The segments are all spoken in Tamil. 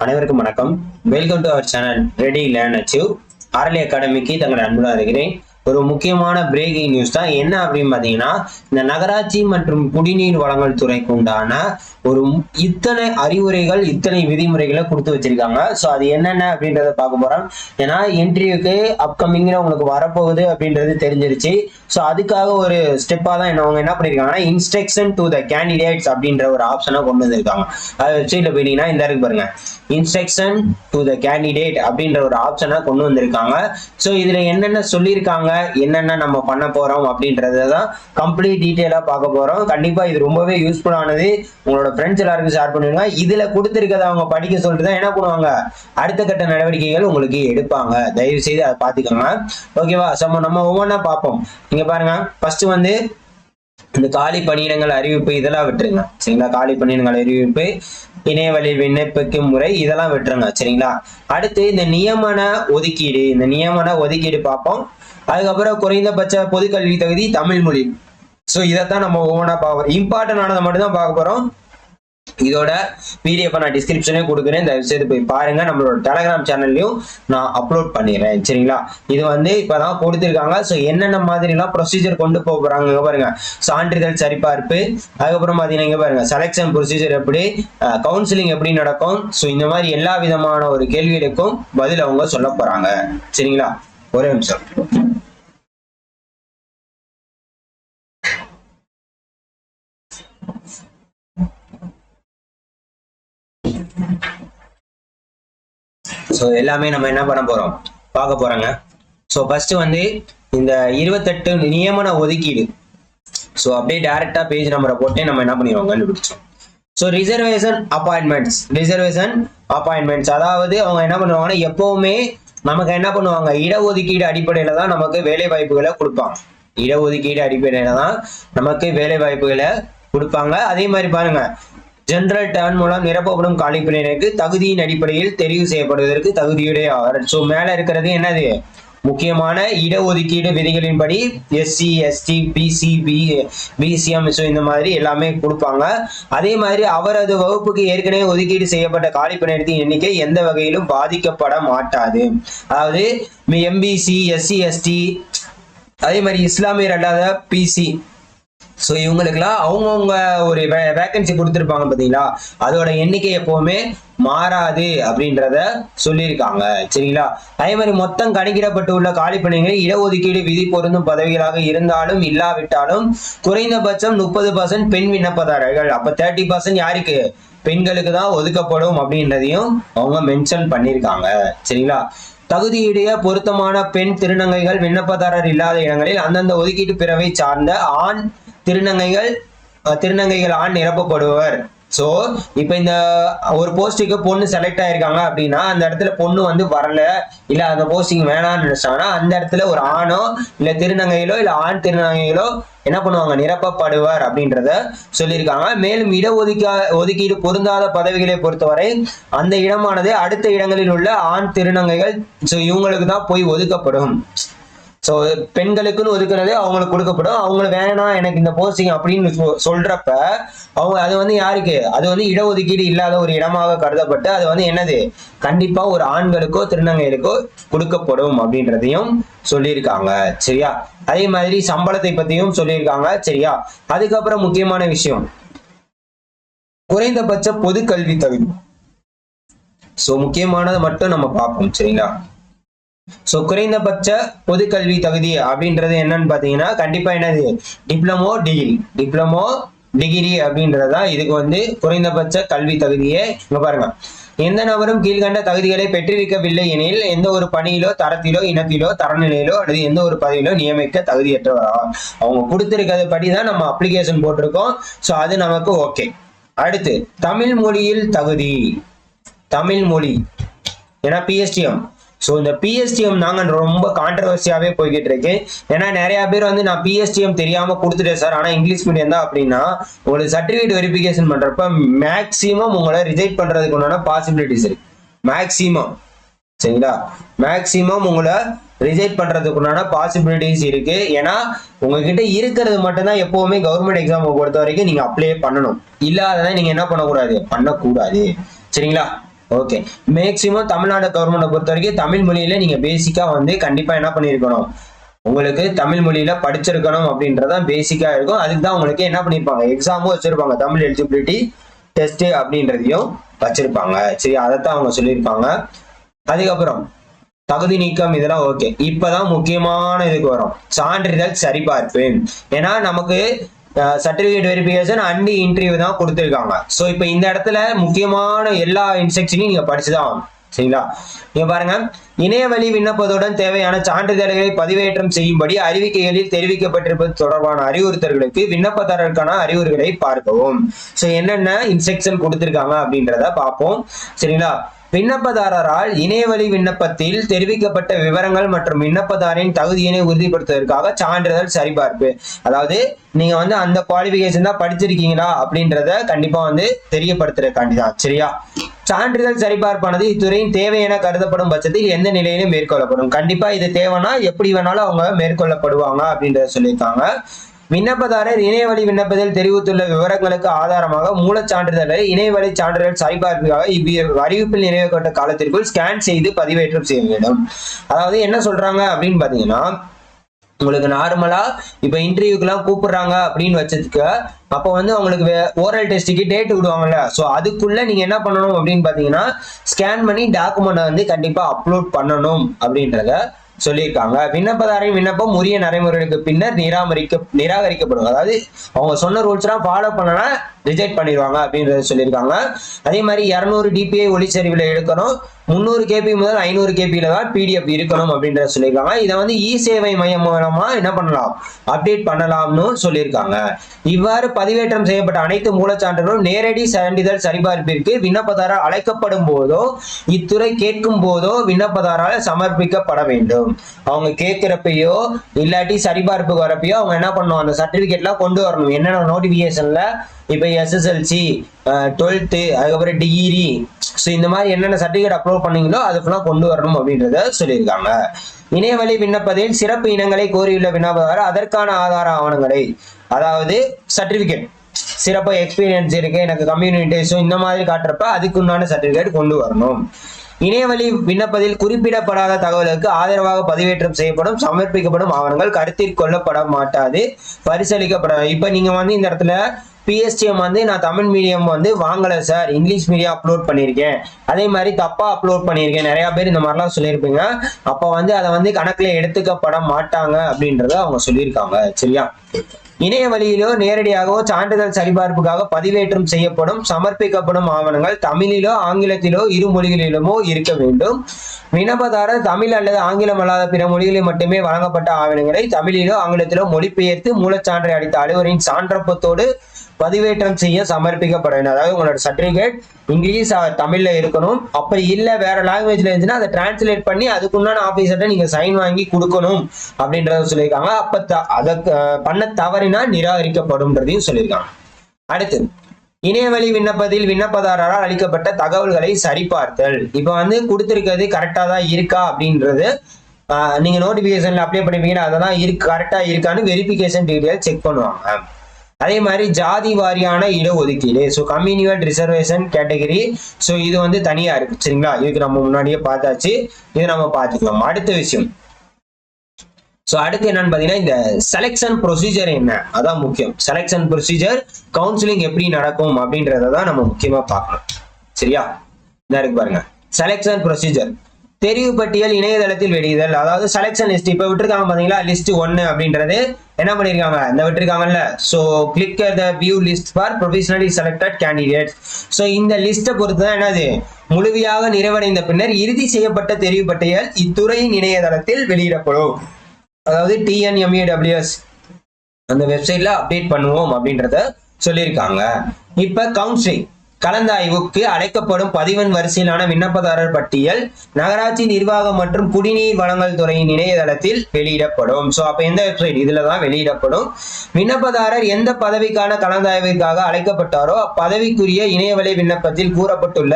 அனைவருக்கும் வணக்கம். Welcome to our channel ready learn achieve. RLA அகாடமிக்கு தங்களை அன்புடன் இருக்கிறேன். ஒரு முக்கியமான பிரேக்கிங் நியூஸ் தான். என்ன அப்படின்னு பாத்தீங்கன்னா, இந்த நகராட்சி மற்றும் குடிநீர் வழங்கல் துறைக்கு உண்டான ஒரு இத்தனை அறிவுரைகள், இத்தனை விதிமுறைகளை கொடுத்து வச்சிருக்காங்க. ஸோ அது என்னென்ன அப்படின்றத பார்க்க போறோம். ஏன்னா இன்டர்வியூக்கு அப்கமிங்ல உங்களுக்கு வரப்போகுது அப்படின்றது தெரிஞ்சிருச்சு. ஸோ அதுக்காக ஒரு ஸ்டெப்பா தான் அவங்க என்ன பண்ணிருக்காங்கன்னா, இன்ஸ்ட்ரக்ஷன் டு த கேண்டிடேட்ஸ் அப்படின்ற ஒரு ஆப்ஷனை கொண்டு வந்திருக்காங்க. அது வெப்சைட்ல போயிட்டீங்கன்னா இந்த இருக்கு பாருங்க, இன்ஸ்ட்ரக்ஷன் டு த கேண்டிடேட் அப்படின்ற ஒரு ஆப்ஷனை கொண்டு வந்திருக்காங்க. ஸோ இதுல என்னென்ன சொல்லியிருக்காங்க, என்னென்ன நம்ம பண்ண போறோம் அப்படின்றதான் கம்ப்ளீட் டீட்டெயிலா பார்க்க போறோம். கண்டிப்பா இது ரொம்பவே யூஸ்ஃபுல்லானது. உங்களோட ஃப்ரெண்ட்ஸ் எல்லாருக்கும் ஷேர் பண்ணுவாங்க. இதுல கொடுத்திருக்கதை அவங்க படிக்க சொல்லிட்டு தான் என்ன பண்ணுவாங்க, அடுத்த கட்ட நடவடிக்கைகள் உங்களுக்கு எடுப்பாங்க. தயவு செய்து அதை பார்த்துக்கோங்க. ஓகேவா? நம்ம ஒவ்வொன்றா பார்ப்போம். நீங்க பாருங்க, ஃபர்ஸ்ட் வந்து இந்த காலி பணியிடங்கள் அறிவிப்பு இதெல்லாம் விட்டுருங்க. சரிங்களா? காலி பணியிடங்கள் அறிவிப்பு, இணையவழி விண்ணப்பிக்கும் முறை இதெல்லாம் விட்டுருங்க. சரிங்களா? அடுத்து இந்த நியமன ஒதுக்கீடு பார்ப்போம். அதுக்கப்புறம் குறைந்தபட்ச பொதுக்கல்வி தகுதி தமிழ் மொழி. ஸோ இதைத்தான் நம்ம ஒவ்வொன்றா பார்ப்போம். இம்பார்ட்டன்ட் ஆனதை மட்டும் தான் பார்க்க போறோம். இதோட பிடிஎஃப் நான் டிஸ்கிரிப்ஷனே கொடுக்குறேன். தயவு செய்து போய் பாருங்க. நம்மளோட டெலகிராம் சேனல்லையும் நான் அப்லோட் பண்ணிடுறேன். சரிங்களா? இது வந்து இப்பதான் கொடுத்துருக்காங்க. ஸோ என்னென்ன மாதிரிலாம் ப்ரொசீஜர் கொண்டு போக போறாங்க பாருங்க. சான்றிதழ் சரிபார்ப்பு, அதுக்கப்புறம் பாத்தீங்கன்னா இங்க பாருங்க, செலக்ஷன் ப்ரொசீஜர் எப்படி, கவுன்சிலிங் எப்படி நடக்கும். ஸோ இந்த மாதிரி எல்லா விதமான ஒரு கேள்விகளுக்கும் பதில் அவங்க சொல்ல போறாங்க. சரிங்களா? ஒரே நிமிஷம். ஸோ எல்லாமே நம்ம என்ன பண்ண போறோம், பார்க்க போறாங்க. ஸோ ஃபர்ஸ்ட் வந்து இந்த 28 நியமன ஒதுக்கீடு. ஸோ அப்படியே டைரக்டா பேஜ் நம்பரை போட்டு நம்ம என்ன பண்ணிடுவோம், கண்டுபிடிச்சோம். ஸோ ரிசர்வேஷன் அப்பாயின்மெண்ட்ஸ், அதாவது அவங்க என்ன பண்ணுவாங்கன்னா, எப்பவுமே நமக்கு என்ன பண்ணுவாங்க, இடஒதுக்கீடு அடிப்படையில தான் நமக்கு வேலை வாய்ப்புகளை கொடுப்பாங்க. இடஒதுக்கீடு அடிப்படையில தான் நமக்கு வேலை வாய்ப்புகளை கொடுப்பாங்க. அதே மாதிரி பாருங்க, ஜெனரல் டர்ன் மூலம் நிரப்பப்படும் காலிப்பணியினருக்கு தகுதியின் அடிப்படையில் தெரிவு செய்யப்படுவதற்கு தகுதியுடைய ஆவர். ஸோ மேல இருக்கிறது என்னது, முக்கியமான இடஒதுக்கீடு விதிகளின்படி எஸ்சி, எஸ்டி, பிசி, பிசிஎம் இந்த மாதிரி எல்லாமே கொடுப்பாங்க. அதே மாதிரி அவரது வகுப்புக்கு ஏற்கனவே ஒதுக்கீடு செய்யப்பட்ட காலிப்பணியிடத்தின் எண்ணிக்கை எந்த வகையிலும் பாதிக்கப்பட மாட்டாது. அதாவது எம்பிசி, எஸ்சி, எஸ்டி, அதே மாதிரி இஸ்லாமியர் அல்லாத பிசி, ஸோ இவங்களுக்குலாம் அவங்கவுங்க ஒரு வேகன்சி கொடுத்துருப்பாங்க பார்த்தீங்களா, அதோட எண்ணிக்கை எப்பவுமே மாறாது அப்படின்றத சொல்லியிருக்காங்க. சரிங்களா? அதே மாதிரி மொத்தம் கணக்கிடப்பட்டுள்ள காலிப்பணிகள் இடஒதுக்கீடு விதி பொருந்தும் பதவிகளாக இருந்தாலும் இல்லாவிட்டாலும் குறைந்தபட்சம் 30% பெண் விண்ணப்பதாரர்கள், அப்ப 30% யாருக்கு, பெண்களுக்கு தான் ஒதுக்கப்படும் அப்படின்றதையும் அவங்க மென்ஷன் பண்ணியிருக்காங்க. சரிங்களா? தகுதியுடைய பொருத்தமான பெண் திருநங்கைகள் விண்ணப்பதாரர் இல்லாத இடங்களில் அந்தந்த ஒதுக்கீட்டு பிரிவை சார்ந்த ஆண் திருநங்கைகள் ஆண் நிரப்பப்படுவர். சோ இப்ப இந்த ஒரு போஸ்டிங்க்கு பொண்ணு செலக்ட் ஆயிருக்காங்க அப்படின்னா, அந்த இடத்துல பொண்ணு வந்து வரல, இல்ல அந்த போஸ்டிங் வேணாம்னு நினைச்சாங்கன்னா, அந்த இடத்துல ஒரு ஆணோ இல்ல திருநங்கைகளோ இல்ல ஆண் திருநங்கைகளோ என்ன பண்ணுவாங்க, நிரப்பப்படுவார் அப்படின்றத சொல்லியிருக்காங்க. மேலும் ஒதுக்கீடு பொருந்தாத பதவிகளை பொறுத்தவரை அந்த இடமானது அடுத்த இடங்களில் உள்ள ஆண் திருநங்கைகள், ஸோ இவங்களுக்கு தான் போய் ஒதுக்கப்படும். ஸோ பெண்களுக்குன்னு ஒதுக்குறது அவங்களுக்கு கொடுக்கப்படும். அவங்களுக்கு வேணாம் எனக்கு இந்த போஸ்டிங் அப்படின்னு சொல்றப்ப அவங்க அது வந்து யாருக்கு, அது வந்து இடஒதுக்கீடு இல்லாத ஒரு இடமாக கருதப்பட்டு அது வந்து என்னது, கண்டிப்பா ஒரு ஆண்களுக்கோ திருநங்கைகளுக்கோ கொடுக்கப்படும் அப்படின்றதையும் சொல்லியிருக்காங்க. சரியா? அதே மாதிரி சம்பளத்தை பத்தியும் சொல்லியிருக்காங்க. சரியா? அதுக்கப்புறம் முக்கியமான விஷயம், குறைந்தபட்ச பொது கல்வி தகுதி. ஸோ முக்கியமானதை மட்டும் நம்ம பார்ப்போம். சரிங்களா? சோ குறைந்தபட்ச பொது கல்வி தகுதி அப்படின்றது என்னன்னு பாத்தீங்கன்னா, கண்டிப்பா என்னது, டிப்ளமோ டிகிரி அப்படின்றதா இதுக்கு வந்து குறைந்தபட்ச கல்வி தகுதியே. இங்க பாருங்க, எந்த நபரும் கீழ்கண்ட தகுதிகளை பெற்றிருக்கவில்லை எனில் எந்த ஒரு பணியிலோ தரத்திலோ இனத்திலோ தரநிலையிலோ அல்லது எந்த ஒரு பதவியிலோ நியமிக்க தகுதியற்றவரா. அவங்க கொடுத்திருக்கிறது படிதான் நம்ம அப்ளிகேஷன் போட்டிருக்கோம். சோ அது நமக்கு ஓகே. அடுத்து தமிழ் மொழியில் தகுதி, தமிழ் மொழி ஏன்னா பிஎஸ்டிஎம். ஸோ இந்த பிஎஸ்டிஎம் தாங்க ரொம்ப கான்ட்ரவர்சியாவே போய்கிட்டு இருக்கு. ஏன்னா நிறைய பேர் வந்து நான் பிஎஸ்டிஎம் தெரியாம கொடுத்துட்டேன் சார், ஆனா இங்கிலீஷ் மீடியம் தான் அப்படின்னா, உங்களுக்கு சர்டிபிகேட் வெரிஃபிகேஷன் பண்றப்ப மேக்சிமம் உங்களை ரிஜெக்ட் பண்றதுக்கு உண்டான பாசிபிலிட்டிஸ் இருக்கு. மேக்சிமம். சரிங்களா? மேக்சிமம் உங்களை ரிஜெக்ட் பண்றதுக்கு உண்டான பாசிபிலிட்டிஸ் இருக்கு. ஏன்னா உங்ககிட்ட இருக்கிறது மட்டும்தான் எப்பவுமே கவர்மெண்ட் எக்ஸாம் பொறுத்த வரைக்கும் நீங்க அப்ளை பண்ணணும். இல்லாததான் நீங்க என்ன பண்ணக்கூடாது, பண்ணக்கூடாது. சரிங்களா? ஓகே, மேக்சிமம் தமிழ்நாடு கவர்மெண்ட்டை பொறுத்த வரைக்கும் தமிழ் மொழியில நீங்க பேசிக்கா வந்து கண்டிப்பா என்ன பண்ணிருக்கணும், உங்களுக்கு தமிழ் மொழியில படிச்சிருக்கணும் அப்படின்றதான் பேசிக்கா இருக்கும். அதுக்கு தான் உங்களுக்கு என்ன பண்ணிருப்பாங்க, எக்ஸாமும் வச்சிருப்பாங்க, தமிழ் எலிஜிபிலிட்டி டெஸ்ட் அப்படின்றதையும் வச்சிருப்பாங்க. சரி, அதைத்தான் அவங்க சொல்லியிருப்பாங்க. அதுக்கப்புறம் தகுதி நீக்கம் இதெல்லாம் ஓகே. இப்பதான் முக்கியமான இதுக்கு வரும், சான்றிதழ் சரிபார்ப்பு. ஏன்னா நமக்கு சர்டிபிகேட் வெரிஃபிகேஷன் அண்ட் இன்டர்வியூ தான் கொடுத்துருக்காங்க. ஸோ இப்போ இந்த இடத்துல முக்கியமான எல்லா இன்ஸ்ட்ரக்ஷனையும் நீங்க படிச்சுதான் ஆகணும். சரிங்களா? இங்க பாருங்க, இணையவழி விண்ணப்பத்துடன் தேவையான சான்றிதழ்களை பதிவேற்றம் செய்யும்படி அறிவிக்கைகளில் தெரிவிக்கப்பட்டிருப்பது தொடர்பான அறிவுறுத்தல்களுக்கு விண்ணப்பதாரருக்கான அறிவுரைகளை பார்க்கவும். ஸோ என்னென்ன இன்ஸ்ட்ரக்ஷன் கொடுத்திருக்காங்க அப்படின்றத பார்ப்போம். சரிங்களா? விண்ணப்பதாரரால் இணையவழி விண்ணப்பத்தில் தெரிவிக்கப்பட்ட விவரங்கள் மற்றும் விண்ணப்பதாரின் தகுதியினை உறுதிப்படுத்துவதற்காக சான்றிதழ் சரிபார்ப்பு. அதாவது நீங்க வந்து அந்த குவாலிபிகேஷன் தான் படிச்சிருக்கீங்களா அப்படின்றத கண்டிப்பா வந்து தெரியப்படுத்துறதுக்காண்டிதான். சரியா? சான்றிதழ் சரிபார்ப்பானது இத்துறையின் தேவை என கருதப்படும் பட்சத்தில் எந்த நிலையிலும் மேற்கொள்ளப்படும். கண்டிப்பா இது தேவைன்னா எப்படி வேணாலும் அவங்க மேற்கொள்ளப்படுவாங்க அப்படின்றத சொல்லியிருக்காங்க. விண்ணப்பதாரர் இணையவழி விண்ணப்பத்தில் தெரிவித்துள்ள விவரங்களுக்கு ஆதாரமாக மூலச்சான்றிதழை இணையவழி சான்றிதழ் சரிபார்ப்புக்காக அறிவிப்பில் நிறைவேற்ற காலத்திற்குள் ஸ்கேன் செய்து பதிவேற்றம் செய்ய வேண்டும். அதாவது என்ன சொல்றாங்க அப்படின்னு பாத்தீங்கன்னா, உங்களுக்கு நார்மலா இப்ப இன்டர்வியூக்கெல்லாம் கூப்பிடுறாங்க அப்படின்னு வச்சதுக்கு அப்போ வந்து உங்களுக்கு ஓரல் டெஸ்ட்டுக்கு டேட் விடுவாங்கல்ல, ஸோ அதுக்குள்ள நீங்க என்ன பண்ணணும் அப்படின்னு பாத்தீங்கன்னா, ஸ்கேன் பண்ணி டாக்குமெண்ட் வந்து கண்டிப்பா அப்லோட் பண்ணணும் அப்படின்றத சொல்லியிருக்காங்க. விண்ணப்பதாரின் விண்ணப்பம் உரிய நடைமுறைகளுக்கு பின்னர் நிராகரிக்கப்படும். அதாவது அவங்க சொன்ன ரூல்ஸ் எல்லாம் ஃபாலோ பண்ணனா ரிஜெக்ட் பண்ணிடுவாங்க அப்படின்றத சொல்லியிருக்காங்க. அதே மாதிரி 200 DPI ஒளிச்செறிவில் எடுக்கணும், 300 KB முதல் 500 KBல தான் PDF இருக்கணும் அப்படின்றத சொல்லியிருக்காங்க. இதை வந்து இ சேவை மையம் மூலமா என்ன பண்ணலாம், அப்டேட் பண்ணலாம்னு சொல்லியிருக்காங்க. இவ்வாறு பதிவேற்றம் செய்யப்பட்ட அனைத்து மூலச்சான்றுகளும் நேரடி சான்றிதழ் சரிபார்ப்பிற்கு விண்ணப்பதாரர் அழைக்கப்படும் போதோ இத்துறை கேட்கும் போதோ விண்ணப்பதாரால் சமர்ப்பிக்கப்பட வேண்டும். அவங்க கேட்கிறப்பையோ இல்லாட்டி சரிபார்ப்புக்கு வரப்பையோ அவங்க என்ன பண்ணணும், அந்த சர்டிபிகேட்லாம் கொண்டு வரணும். என்னென்ன நோட்டிபிகேஷன்ல இப்ப SSLC 12th அதுக்கப்புறம் டிகிரி, ஸோ இந்த மாதிரி என்னென்ன சர்டிபிகேட் அப்லோட் பண்ணீங்களோ அதுக்கெல்லாம் கொண்டு வரணும் அப்படின்றத சொல்லியிருக்காங்க. இணையவழி விண்ணப்பத்தில் சிறப்பு இனங்களை கோரியுள்ள விண்ணப்பதாரர் அதற்கான ஆதார ஆவணங்களை, அதாவது சர்டிபிகேட் சிறப்பு எக்ஸ்பீரியன்ஸ் இருக்கு எனக்கு கம்யூனிட்டிஸும் இந்த மாதிரி காட்டுறப்ப அதுக்கு உண்டான சர்டிபிகேட் கொண்டு வரணும். இணையவழி விண்ணப்பத்தில் குறிப்பிடப்படாத தகவலுக்கு ஆதரவாக பதிவேற்றம் செய்யப்படும் சமர்ப்பிக்கப்படும் ஆவணங்கள் கருத்தில் கொள்ளப்பட மாட்டாது, பரிசீலிக்கப்பட. இப்ப நீங்க வந்து இந்த இடத்துல PSTM வந்து நான் தமிழ் மீடியம் வந்து வாங்கல சார், இங்கிலீஷ் மீடியம் அப்லோட் பண்ணியிருக்கேன், அதே மாதிரி தப்பா அப்லோட் பண்ணியிருக்கேன், நிறைய பேர் இந்த மாதிரிலாம் சொல்லியிருப்பீங்க. அப்போ வந்து அதை வந்து கணக்குல எடுத்துக்கப்பட மாட்டாங்க அப்படின்றத அவங்க சொல்லியிருக்காங்க. சரியா? இணைய வழியிலோ நேரடியாகவோ சான்றிதழ் சரிபார்ப்புக்காக பதிவேற்றம் செய்யப்படும் சமர்ப்பிக்கப்படும் ஆவணங்கள் தமிழிலோ ஆங்கிலத்திலோ இரு மொழிகளிலுமோ இருக்க வேண்டும். விண்ணப்பதாரர் தமிழ் அல்லது ஆங்கிலம் அல்லாத பிற மொழிகளில் மட்டுமே வழங்கப்பட்ட ஆவணங்களை தமிழிலோ ஆங்கிலத்திலோ மொழிபெயர்த்து மூலச்சான்றை அளித்த அலுவலரின் சான்றப்பத்தோடு பதிவேற்றம் செய்ய சமர்ப்பிக்கப்பட வேண்டும். அதாவது உங்களோட சர்டிபிகேட் இங்கிலீஷ் தமிழ்ல இருக்கணும், அப்படி இல்ல வேற லாங்குவேஜ்ல இருந்துச்சுன்னா அதை டிரான்ஸ்லேட் பண்ணி அதுக்குண்டான ஆபீசர்ட்ட நீங்க சைன் வாங்கி கொடுக்கணும் அப்படின்றத சொல்லியிருக்காங்க. அப்ப அதை பண்ண தவறினா நிராகரிக்கப்படும்ன்றதையும் சொல்லியிருக்காங்க. அடுத்து இணையவழி விண்ணப்பத்தில் விண்ணப்பதாரரால் அளிக்கப்பட்ட தகவல்களை சரிபார்த்தல். இப்ப வந்து கொடுத்திருக்கிறது கரெக்டா தான் இருக்கா அப்படின்றது நீங்க நோட்டிபிகேஷன்ல அப்ளை பண்ணிப்பீங்கன்னா அதெல்லாம் கரெக்டா இருக்கான்னு வெரிஃபிகேஷன் டீடைல் செக் பண்ணுவாங்க. அதே மாதிரி ஜாதி வாரியான இடஒதுக்கீடு, ஸோ கம்யூனிவல் ரிசர்வேஷன் கேட்டகரி, ஸோ இது வந்து தனியா இருக்கு. சரிங்களா? இதுக்கு நம்ம முன்னாடியே பார்த்தாச்சு, இது நம்ம பார்த்துக்கலாம். அடுத்த விஷயம், ஸோ அடுத்து என்னன்னு பார்த்தீங்கன்னா இந்த செலெக்ஷன் ப்ரொசீஜர் என்ன, அதான் முக்கியம். செலெக்ஷன் ப்ரொசீஜர் கவுன்சிலிங் எப்படி நடக்கும் அப்படின்றத தான் நம்ம முக்கியமா பார்க்கணும். சரியா? இந்த இருக்கு பாருங்க, செலெக்ஷன் ப்ரொசீஜர். தெரிவு பட்டியல் இணையதளத்தில் வெளியிடல், அதாவது செலெக்ஷன் லிஸ்ட் இப்ப விட்டுருக்காங்க பாத்தீங்களா, லிஸ்ட் 1 அப்படின்றது என்ன பண்ணிருக்காங்க, இந்த விட்டுருக்காங்கல்ல. So click the view list for provisionally selected candidates. So இந்த லிஸ்ட்டை பொறுத்து தான் என்னது, முழுமையாக நிறைவடைந்த பின்னர் இறுதி செய்யப்பட்ட தெரிவு பட்டியல் இத்துறையின் இணையதளத்தில் வெளியிடப்படும். அதாவது TNMAWS அந்த வெப்சைட்ல அப்டேட் பண்ணுவோம் அப்படின்றத சொல்லியிருக்காங்க. இப்ப கவுன்சிலிங் கலந்தாய்வுக்கு அழைக்கப்படும் பதிவெண் வரிசையிலான விண்ணப்பதாரர் பட்டியல் நகராட்சி நிர்வாகம் மற்றும் குடிநீர் வழங்கல் துறையின் இணையதளத்தில் வெளியிடப்படும். சோ அப்ப எந்த வெப்சைட், இதுலதான் வெளியிடப்படும். விண்ணப்பதாரர் எந்த பதவிக்கான கலந்தாய்விற்காக அழைக்கப்பட்டாரோ அப்பதவிக்குரிய இணையவழி விண்ணப்பத்தில் கூறப்பட்டுள்ள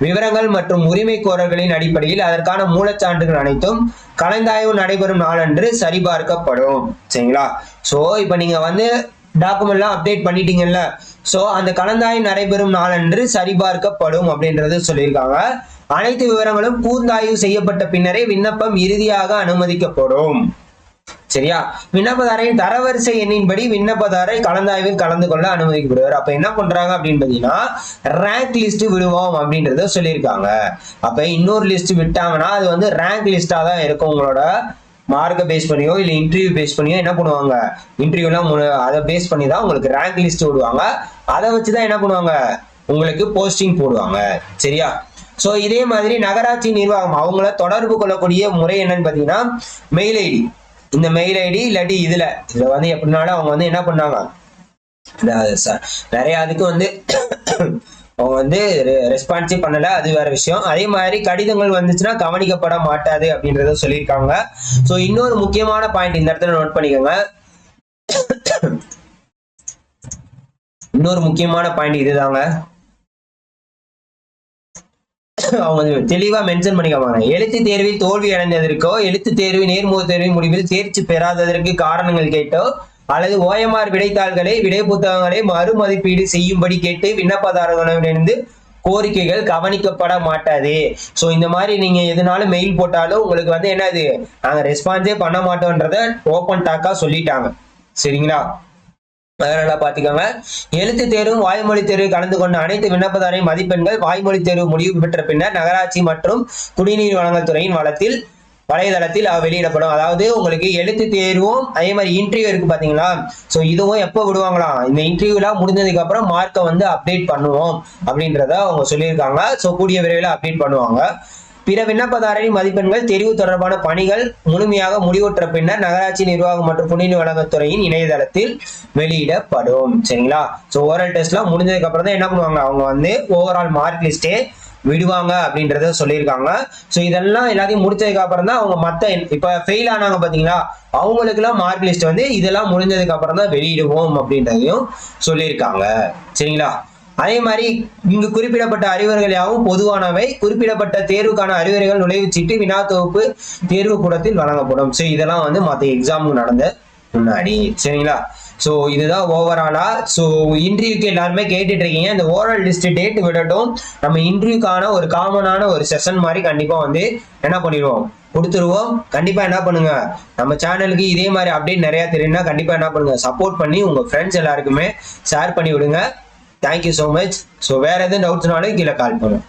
விவரங்கள் மற்றும் உரிமை கோரல்களின் அடிப்படையில் அதற்கான மூலச்சான்றுகள் அனைத்தும் கலந்தாய்வு நடைபெறும் நாளன்று சரிபார்க்கப்படும். சரிங்களா? சோ இப்ப நீங்க வந்து டாக்குமெண்ட்லாம் அப்டேட் பண்ணிட்டீங்கல்ல, ஸோ அந்த கலந்தாய்வு நடைபெறும் நாளன்று சரிபார்க்கப்படும் அப்படின்றது சொல்லியிருக்காங்க. அனைத்து விவரங்களும் கூர்ந்தாய்வு செய்யப்பட்ட பின்னரே விண்ணப்பம் இறுதியாக அனுமதிக்கப்படும். சரியா? விண்ணப்பதாரின் தரவரிசை எண்ணின்படி விண்ணப்பதாரை கலந்தாய்வில் கலந்து கொள்ள அனுமதிக்கப்படுவார். அப்ப என்ன பண்றாங்க அப்படின்னு பாத்தீங்கன்னா ரேங்க் லிஸ்ட் விடுவோம் அப்படின்றத சொல்லியிருக்காங்க. அப்ப இன்னொரு லிஸ்ட் விட்டாங்கன்னா அது வந்து ரேங்க் லிஸ்டா தான் இருக்கும். உங்களோட மார்க்கை பேஸ் பண்ணியோ இல்ல இன்டர்வியூ பேஸ் பண்ணியோ என்ன பண்ணுவாங்க, இன்டர்வியூலாம் அதை பேஸ் பண்ணி தான் உங்களுக்கு ரேங்க் லிஸ்ட் விடுவாங்க. அதை வச்சுதான் என்ன பண்ணுவாங்க, உங்களுக்கு போஸ்டிங் போடுவாங்க. சரியா? சோ இதே மாதிரி நகராட்சி நிர்வாகம் அவங்கள தொடர்பு கொள்ளக்கூடிய முறை என்னன்னு பாத்தீங்கன்னா மெயில் ஐடி. இந்த மெயில் ஐடி இல்லாட்டி இதுல வந்து எப்படினாலும் அவங்க வந்து என்ன பண்ணாங்க, நிறைய அதுக்கு வந்து அவங்க வந்து ரெஸ்பான்ஸே பண்ணல, அது வேற விஷயம். அதே மாதிரி கடிதங்கள் வந்துச்சுன்னா கவனிக்கப்பட மாட்டாது அப்படின்றத சொல்லியிருக்காங்க. சோ இன்னொரு முக்கியமான பாயிண்ட் இந்த இடத்துல நோட் பண்ணிக்கோங்க. இன்னொரு முக்கியமான பாயிண்ட் இதுதாங்க, அவங்க தெளிவா மென்ஷன் பண்ணிக்காங்க. எழுத்து தேர்வில் தோல்வி அடைந்ததற்கோ எழுத்து தேர்வு நேர்முக தேர்வு முடிவில் தேர்ச்சி பெறாததற்கு காரணங்கள் கேட்டோ அல்லது ஓஎம்ஆர் விடைத்தாள்களை விடை புத்தகங்களை மறுமதிப்பீடு செய்யும்படி கேட்டு விண்ணப்பதாரர்களிடமிருந்து கோரிக்கைகள் கவனிக்கப்பட மாட்டாது. சோ இந்த மாதிரி நீங்க எதுனாலும் மெயில் போட்டாலும் உங்களுக்கு வந்து என்னது, நாங்க ரெஸ்பான்ஸே பண்ண மாட்டோம்ன்றத ஓப்பன் டாக்கா சொல்லிட்டாங்க. சரிங்களா? அதனால பாத்துக்கோங்க. எழுத்து தேர்வும் வாய்மொழி தேர்வு கலந்து கொண்ட அனைத்து விண்ணப்பதாரின் மதிப்பெண்கள் வாய்மொழி தேர்வு முடிவு பெற்ற பின்னர் நகராட்சி மற்றும் குடிநீர் வழங்கல் துறையின் வலைதளத்தில் வெளியிடப்படும். அதாவது உங்களுக்கு எழுத்து தேர்வும் அதே மாதிரி இன்டர்வியூ இருக்கு பாத்தீங்களா, சோ இதுவும் எப்ப விடுவாங்களாம், இந்த இன்டர்வியூலாம் முடிஞ்சதுக்கு அப்புறம் மார்க்கை வந்து அப்டேட் பண்ணுவோம் அப்படின்றத அவங்க சொல்லியிருக்காங்க. சோ கூடிய விரைவில் அப்டேட் பண்ணுவாங்க. பிற விண்ணப்பதாரரின் மதிப்பெண்கள் தெரிவு தொடர்பான பணிகள் முழுமையாக முடிவுற்ற பின்னர் நகராட்சி நிர்வாகம் மற்றும் குடிநீர் வழங்கத்துறையின் இணையதளத்தில் வெளியிடப்படும். சரிங்களா? சோ ஓரல் டெஸ்ட்லாம் முடிஞ்சதுக்கு அப்புறம் தான் என்ன பண்ணுவாங்க, அவங்க வந்து ஓவரால் மார்க் லிஸ்டே விடுவாங்க அப்படின்றத சொல்லியிருக்காங்க. சோ இதெல்லாம் எல்லாத்தையும் முடிச்சதுக்கு அப்புறம் தான் அவங்க மத்த இப்ப ஃபெயில் ஆனாங்க பாத்தீங்களா, அவங்களுக்கு எல்லாம் மார்க் லிஸ்ட் வந்து இதெல்லாம் முடிஞ்சதுக்கு அப்புறம் தான் வெளியிடுவோம் அப்படின்றதையும் சொல்லியிருக்காங்க. சரிங்களா? அதே மாதிரி இங்கு குறிப்பிடப்பட்ட அறிவுரைகள் யாவும் பொதுவானவை. குறிப்பிடப்பட்ட தேர்வுக்கான அறிவுரைகள் நுழைவுச்சீட்டு வினா தொகுப்பு தேர்வு கூடத்தில் வழங்கப்படும். சோ இதெல்லாம் வந்து மற்ற எக்ஸாமுக்கு நடந்த முன்னாடி. சரிங்களா? சோ இதுதான் ஓவராலா. சோ இன்டர்வியூக்கு எல்லாருமே கேட்டுட்டு இருக்கீங்க, இந்த ஓரல் லிஸ்ட் டேட் விடட்டும், நம்ம இன்டர்வியூக்கான ஒரு காமனான ஒரு செஷன் மாதிரி கண்டிப்பா வந்து என்ன பண்ணிடுவோம், கொடுத்துருவோம். கண்டிப்பா என்ன பண்ணுங்க, நம்ம சேனலுக்கு இதே மாதிரி அப்டேட் நிறைய தெரியும்னா கண்டிப்பா என்ன பண்ணுங்க, சப்போர்ட் பண்ணி உங்க ஃப்ரெண்ட்ஸ் எல்லாருக்குமே ஷேர் பண்ணி விடுங்க. Thank you so much. ஸோ வேற எதுவும் டவுட்ஸ்னாலும் கீழே கால் பண்ணுங்க.